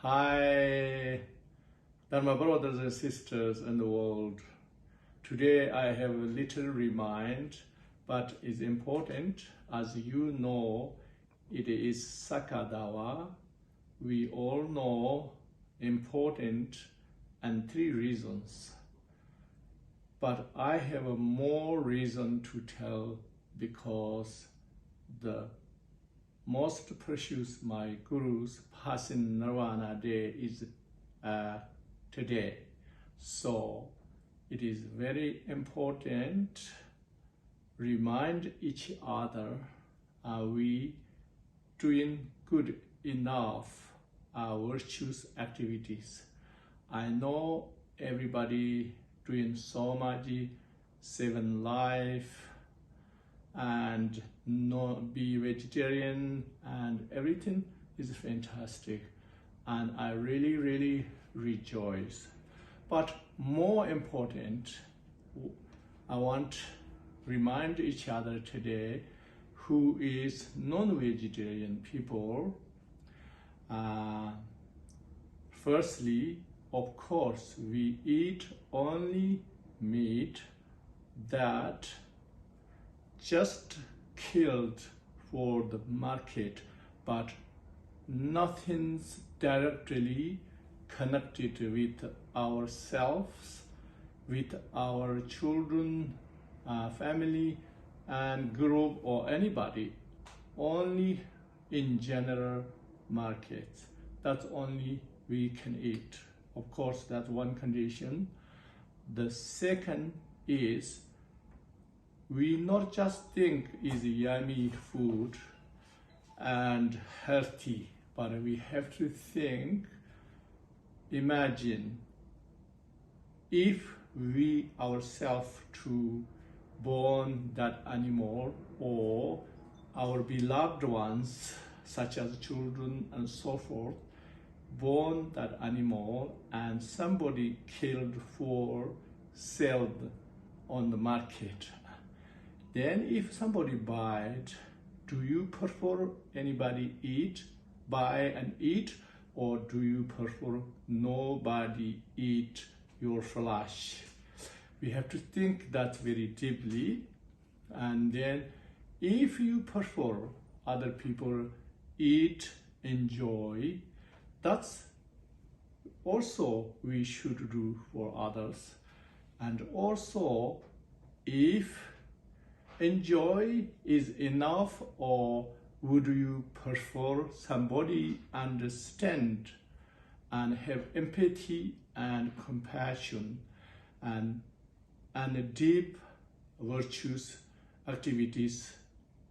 Hi, Dharma brothers and sisters in the world. Today I have a little remind, but it's important. As you know, it is Saka Dawa. We all know important and 3 reasons. But I have a more reason to tell because the most precious my Guru's passing Nirvana day is today. So it is very important remind each other, are we doing good enough virtuous activities? I know everybody doing so much, 7 life and not be vegetarian and everything is fantastic, and I really rejoice. But more important, I want to remind each other today who is non-vegetarian people. Firstly, of course, we eat only meat that just killed for the market, but nothing's directly connected with ourselves, with our children, family and group or anybody. Only in general markets, that's only we can eat. Of course, that's one condition. The second is we not just think is yummy food and healthy, but we have to think, imagine if we ourselves to born that animal or our beloved ones such as children and so forth, born that animal and somebody killed for sale on the market. Then if somebody buy it, do you prefer anybody buy and eat, or do you prefer nobody eat your flesh? We have to think that very deeply. And then if you prefer other people eat, enjoy, that's also we should do for others. And also if enjoy is enough, or would you prefer somebody understand and have empathy and compassion and deep virtuous activities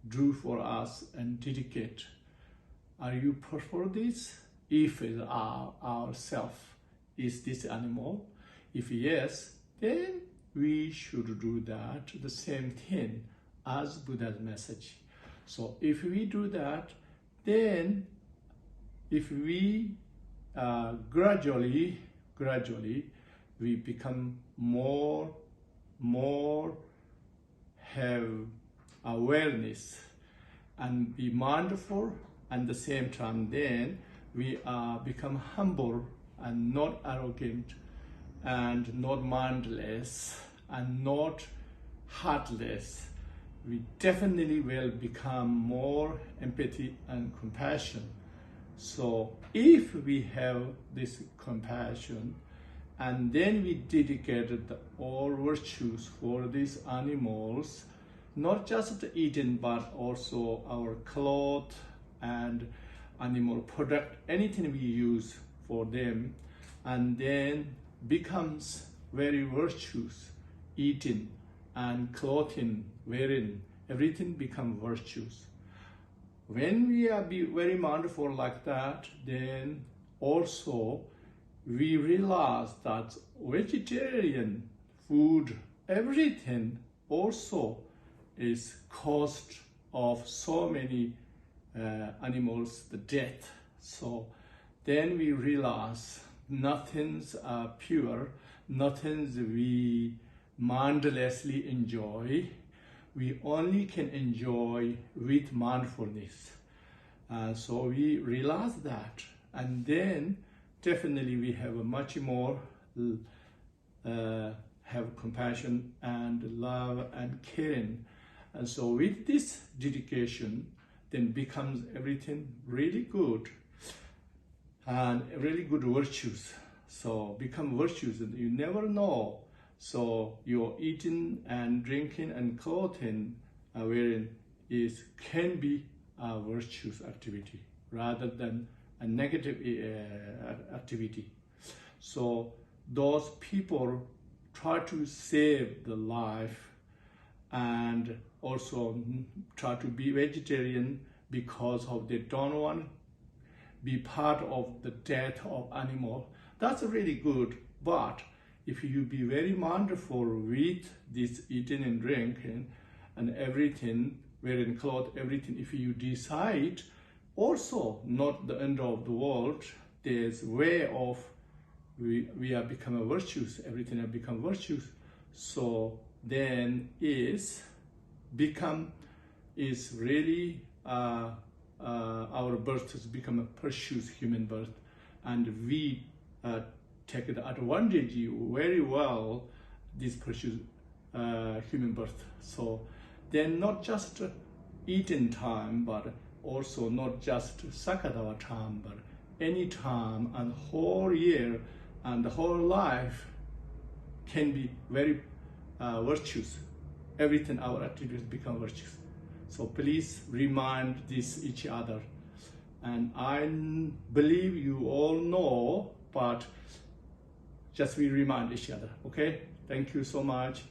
do for us and dedicate? Are you prefer this? If ourself is this animal, if yes, then we should do that, the same thing as Buddha's message. So if we do that, then if we gradually we become more have awareness and be mindful, and the same time then we become humble and not arrogant and not mindless and not heartless. We definitely will become more empathy and compassion. So if we have this compassion and then we dedicated all virtues for these animals, not just eating but also our clothes and animal product, anything we use for them, and then becomes very virtuous, eating and clothing, wearing, everything become virtues. When we are very mindful like that, then also we realize that vegetarian food, everything also is cost of so many animals, the death. So then we realize nothing's pure, nothing's we mindlessly enjoy. We only can enjoy with mindfulness. So we realize that, and then definitely we have a much more have compassion and love and caring. And so with this dedication, then becomes everything really good and really good virtues. So become virtues, and you never know. So your eating and drinking and clothing, wearing can be a virtuous activity rather than a negative activity. So those people try to save the life and also try to be vegetarian because of they don't want to be part of the death of animal. That's really good, but if you be very mindful with this eating and drinking and everything, wearing clothes, everything, if you decide also not the end of the world, there's way of we are become a virtues, everything have become virtues. So then really our birth has become a precious human birth, and we take the advantage very well this precious human birth. So then not just eating time, but also not just Saka Dawa time, but any time and whole year and the whole life can be very virtuous. Everything, our activities become virtuous. So please remind this each other. And I believe you all know, but just we remind each other, okay? Thank you so much.